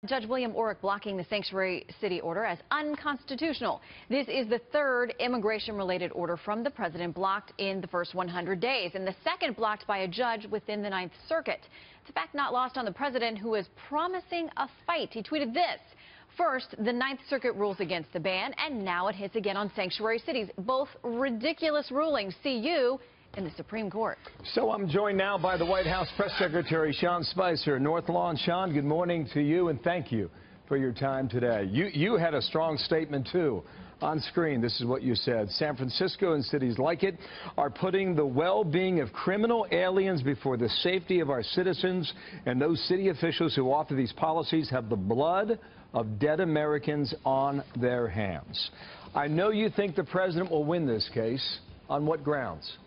Judge William Orrick blocking the sanctuary city order as unconstitutional. This is the third immigration-related order from the president blocked in the first 100 days, and the second blocked by a judge within the Ninth Circuit. It's a fact not lost on the president, who is promising a fight. He tweeted this: "First, the Ninth Circuit rules against the ban, and now it hits again on sanctuary cities. Both ridiculous rulings. See you in the Supreme Court." So I'm joined now by the White House Press Secretary Sean Spicer, North Lawn. Sean, good morning to you, and thank you for your time today. You had a strong statement, too. On screen, this is what you said. San Francisco and cities like it are putting the well-being of criminal aliens before the safety of our citizens, and those city officials who author these policies have the blood of dead Americans on their hands. I know you think the president will win this case. On what grounds?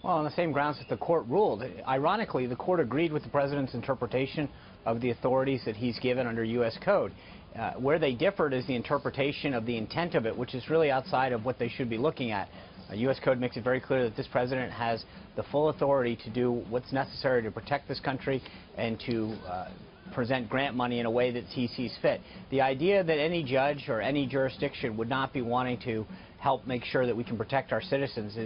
Well, on the same grounds that the court ruled. Ironically, the court agreed with the president's interpretation of the authorities that he's given under U.S. Code. Where they differed is the interpretation of the intent of it, which is really outside of what they should be looking at. U.S. Code makes it very clear that this president has the full authority to do what's necessary to protect this country and to present grant money in a way that he sees fit. The idea that any judge or any jurisdiction would not be wanting to help make sure that we can protect our citizens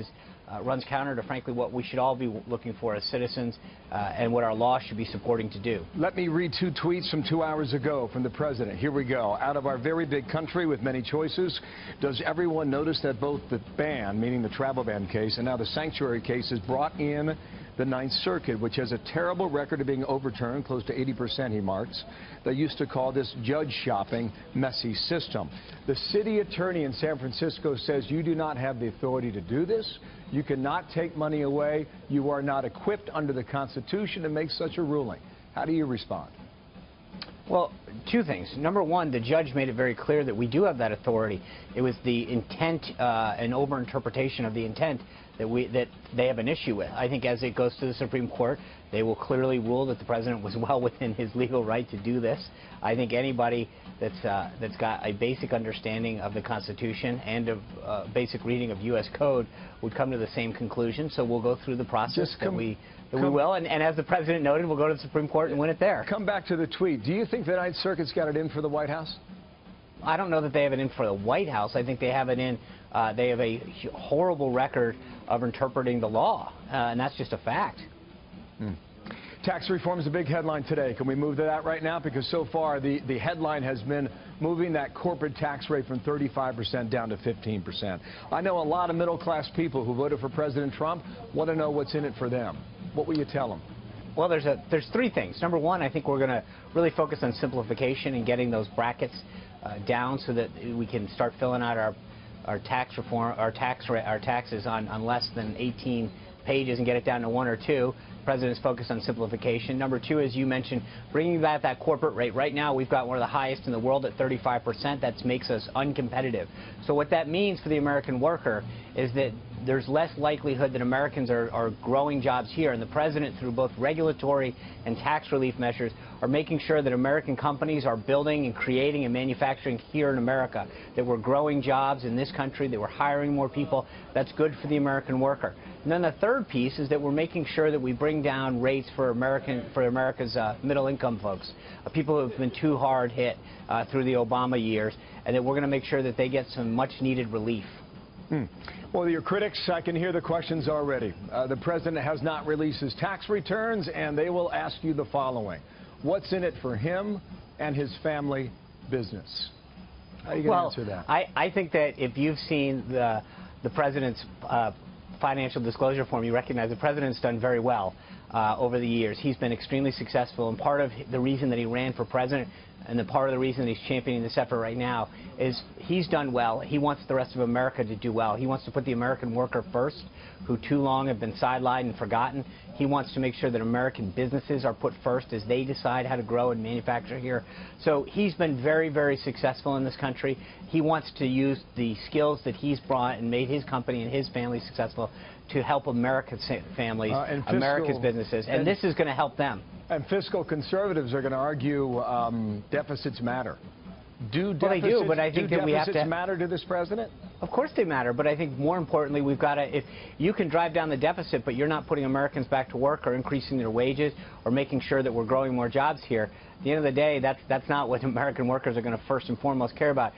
runs counter to, frankly, what we should all be looking for as citizens and what our law should be supporting to do. Let me read two tweets from 2 hours ago from the president. Here we go. Out of our very big country with many choices, does everyone notice that both the ban, meaning the travel ban case, and now the sanctuary case is brought in the Ninth Circuit, which has a terrible record of being overturned, close to 80%, he marks. They used to call this judge shopping, messy system. The city attorney in San Francisco says you do not have the authority to do this. You cannot take money away. You are not equipped under the Constitution to make such a ruling. How do you respond? Well, two things. Number one, the judge made it very clear that we do have that authority. It was the intent and overinterpretation of the intent that they have an issue with. I think as it goes to the Supreme Court, they will clearly rule that the president was well within his legal right to do this. I think anybody that's got a basic understanding of the Constitution and of basic reading of U.S. Code would come to the same conclusion. So we'll go through the process that we will. And as the president noted, we'll go to the Supreme Court and win it there. Come back to the tweet. Do you think the Ninth Circuit's got it in for the White House? I don't know that they have it in for the White House. I think they have it in. They have a horrible record of interpreting the law, and that's just a fact. Tax reform is a big headline today. Can we move to that right now? Because so far the headline has been moving that corporate tax rate from 35% down to 15%. I know a lot of middle-class people who voted for President Trump want to know what's in it for them. What will you tell them? Well, there's three things. Number one, I think we're going to really focus on simplification and getting those brackets down so that we can start filling out our tax reform, our taxes on less than 18 pages and get it down to 1 or 2. The president's focused on simplification. Number two, as you mentioned, bringing back that corporate rate. Right now, we've got one of the highest in the world at 35%. That makes us uncompetitive. So what that means for the American worker is that there's less likelihood that Americans are growing jobs here. And the president, through both regulatory and tax relief measures, are making sure that American companies are building and creating and manufacturing here in America, that we're growing jobs in this country, that we're hiring more people. That's good for the American worker. And then the third piece is that we're making sure that we bring down rates for America's middle-income folks, people who have been too hard hit through the Obama years, and that we're going to make sure that they get some much-needed relief. Well, your critics, I can hear the questions already. The president has not released his tax returns, and they will ask you the following. What's in it for him and his family business? How are you going to answer that? I think that if you've seen the president's financial disclosure form, you recognize the president's done very well over the years. He's been extremely successful, and part of the reason that he ran for president and the part of the reason he's championing this effort right now is he's done well. He wants the rest of America to do well. He wants to put the American worker first, who too long have been sidelined and forgotten. He wants to make sure that American businesses are put first as they decide how to grow and manufacture here. So he's been very, very successful in this country. He wants to use the skills that he's brought and made his company and his family successful to help America's families, America's businesses, and this is going to help them. And fiscal conservatives are going to argue deficits matter. Do deficits, but I think that we have to matter to this president? Of course they matter, but I think more importantly, we've got to, if you can drive down the deficit, but you're not putting Americans back to work or increasing their wages or making sure that we're growing more jobs here, at the end of the day, that's not what American workers are going to first and foremost care about.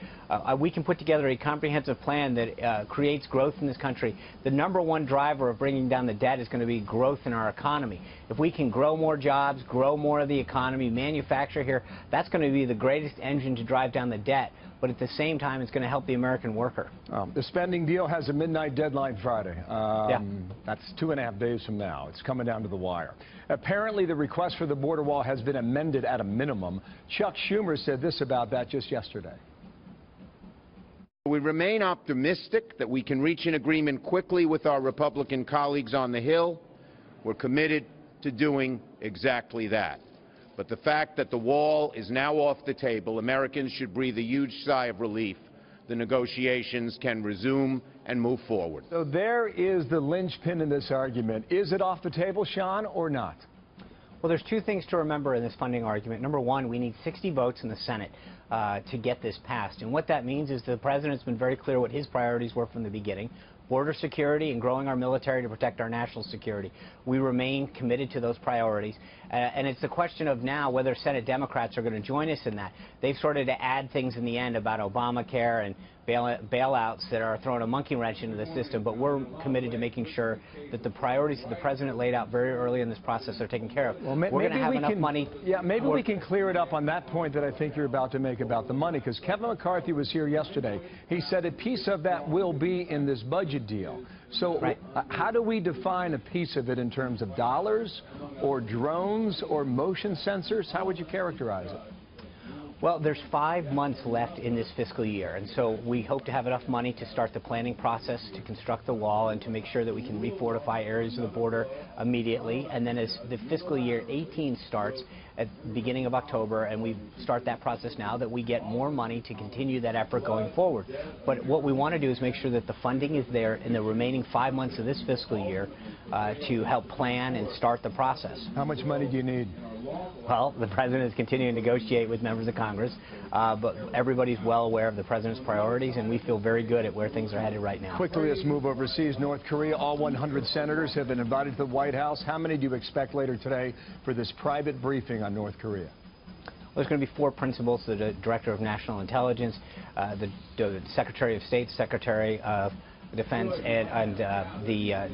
We can put together a comprehensive plan that creates growth in this country. The #1 driver of bringing down the debt is going to be growth in our economy. If we can grow more jobs, grow more of the economy, manufacture here, that's going to be the greatest engine to drive down the debt. But at the same time, it's going to help the American worker. The spending deal has a midnight deadline Friday. Yeah. That's 2.5 days from now. It's coming down to the wire. Apparently, the request for the border wall has been amended at a minimum. Chuck Schumer said this about that just yesterday. We remain optimistic that we can reach an agreement quickly with our Republican colleagues on the Hill. We're committed to doing exactly that. But the fact that the wall is now off the table, Americans should breathe a huge sigh of relief. The negotiations can resume and move forward. So there is the linchpin in this argument. Is it off the table, Sean, or not? Well, there's two things to remember in this funding argument. #1, we need 60 votes in the Senate to get this passed. And what that means is the president's been very clear what his priorities were from the beginning. Border security and growing our military to protect our national security. We remain committed to those priorities. And it's the question of now whether Senate Democrats are going to join us in that. They've started to add things in the end about Obamacare and bailouts that are throwing a monkey wrench into the system, but we're committed to making sure that the priorities that the president laid out very early in this process are taken care of. Well, we're going to have enough money. Yeah, maybe we can clear it up on that point that I think you're about to make about the money, because Kevin McCarthy was here yesterday. He said a piece of that will be in this budget deal. So right. How do we define a piece of it in terms of dollars or drones or motion sensors? How would you characterize it? Well, there's 5 months left in this fiscal year, and so we hope to have enough money to start the planning process to construct the wall and to make sure that we can refortify areas of the border immediately. And then as the fiscal year 18 starts at the beginning of October, and we start that process now, that we get more money to continue that effort going forward. But what we want to do is make sure that the funding is there in the remaining 5 months of this fiscal year to help plan and start the process. How much money do you need? Well, the president is continuing to negotiate with members of Congress, but everybody's well aware of the president's priorities, and we feel very good at where things are headed right now. Quickly, let's move overseas. North Korea, all 100 senators have been invited to the White House. How many do you expect later today for this private briefing on North Korea? Well, there's going to be 4 principals: the Director of National Intelligence, the Secretary of State, Secretary of Defense, and the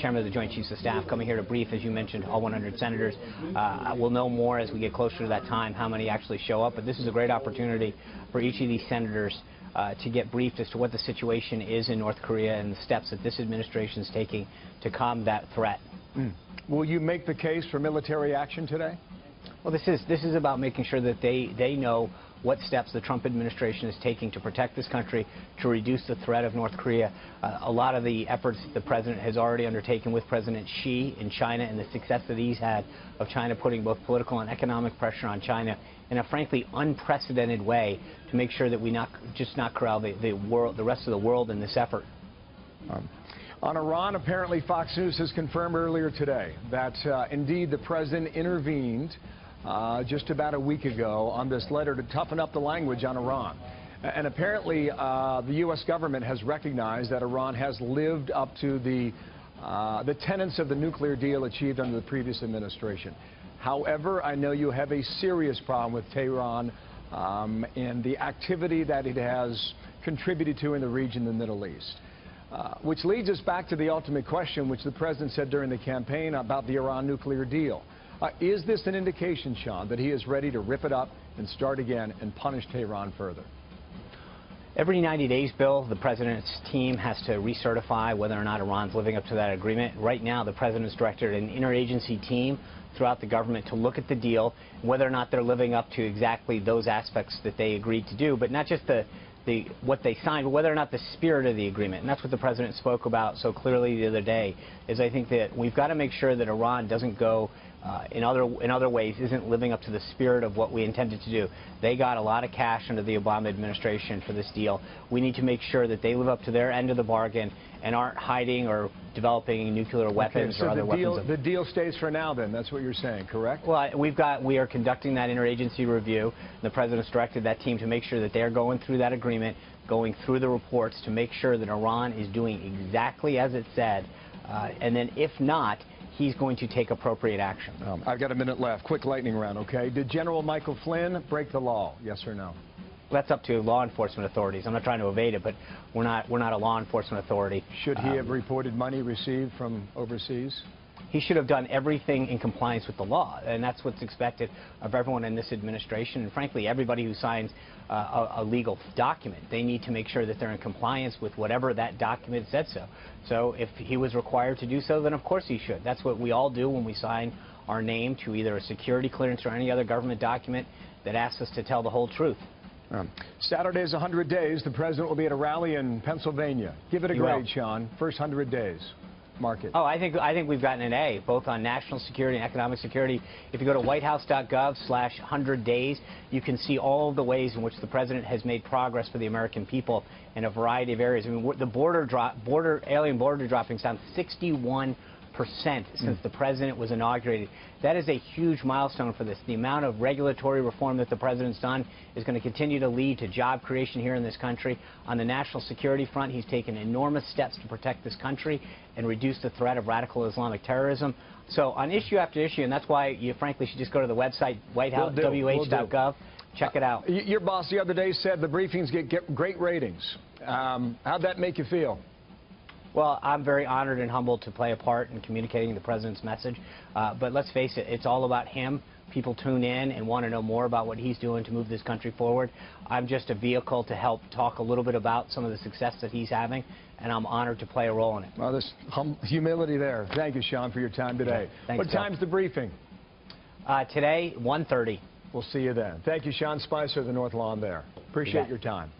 Chairman of the Joint Chiefs of Staff coming here to brief, as you mentioned, all 100 senators. We'll know more as we get closer to that time how many actually show up, but this is a great opportunity for each of these senators to get briefed as to what the situation is in North Korea and the steps that this administration is taking to combat that threat. Will you make the case for military action today? Well, this is about making sure that they know what steps the Trump administration is taking to protect this country, to reduce the threat of North Korea. A lot of the efforts the president has already undertaken with President Xi in China, and the success that he's had of China putting both political and economic pressure on China in a frankly unprecedented way to make sure that we not corral the rest of the world in this effort. On Iran, apparently Fox News has confirmed earlier today that indeed the president intervened just about a week ago on this letter to toughen up the language on Iran. And apparently the U.S. government has recognized that Iran has lived up to the tenets of the nuclear deal achieved under the previous administration. However, I know you have a serious problem with Tehran and the activity that it has contributed to in the region, the Middle East. Which leads us back to the ultimate question, which the president said during the campaign about the Iran nuclear deal. Is this an indication, Sean, that he is ready to rip it up and start again and punish Tehran further? Every 90 days, Bill, the president's team has to recertify whether or not Iran's living up to that agreement. Right now, the president's directed an interagency team throughout the government to look at the deal, whether or not they're living up to exactly those aspects that they agreed to do, but not just what they signed, but whether or not the spirit of the agreement. And that's what the president spoke about so clearly the other day, is I think that we've got to make sure that Iran doesn't go in other ways isn't living up to the spirit of what we intended to do. They got a lot of cash under the Obama administration for this deal. We need to make sure that they live up to their end of the bargain and aren't hiding or developing nuclear weapons or other weapons. The deal stays for now then, that's what you're saying, correct? Well, we are conducting that interagency review. The President's directed that team to make sure that they are going through that agreement, going through the reports to make sure that Iran is doing exactly as it said, and then if not, he's going to take appropriate action. I've got a minute left. Quick lightning round, okay? Did General Michael Flynn break the law, yes or no? That's up to law enforcement authorities. I'm not trying to evade it, but we're not a law enforcement authority. Should he have reported money received from overseas? He should have done everything in compliance with the law, and that's what's expected of everyone in this administration, and frankly, everybody who signs a legal document. They need to make sure that they're in compliance with whatever that document said so. So if he was required to do so, then of course he should. That's what we all do when we sign our name to either a security clearance or any other government document that asks us to tell the whole truth. Saturday's 100 days. The president will be at a rally in Pennsylvania. Give it a grade, Sean. First 100 days. Mark it. Oh, I think we've gotten an A, both on national security and economic security. If you go to whitehouse.gov/100days, you can see all of the ways in which the president has made progress for the American people in a variety of areas. I mean, the alien border dropping's down 61% since the president was inaugurated. That is a huge milestone for this. The amount of regulatory reform that the president's done is going to continue to lead to job creation here in this country. On the national security front, he's taken enormous steps to protect this country and reduce the threat of radical Islamic terrorism. So on issue after issue, and that's why you frankly should just go to the website, whitehouse.wh.gov. Check it out. Your boss the other day said the briefings get great ratings. How'd that make you feel? Well, I'm very honored and humbled to play a part in communicating the president's message. But let's face it, it's all about him. People tune in and want to know more about what he's doing to move this country forward. I'm just a vehicle to help talk a little bit about some of the success that he's having, and I'm honored to play a role in it. Well, there's humility there. Thank you, Sean, for your time today. Yeah, thanks, what time's the briefing? Today, 1:30. We'll see you then. Thank you, Sean Spicer, the North Lawn there. Appreciate your time.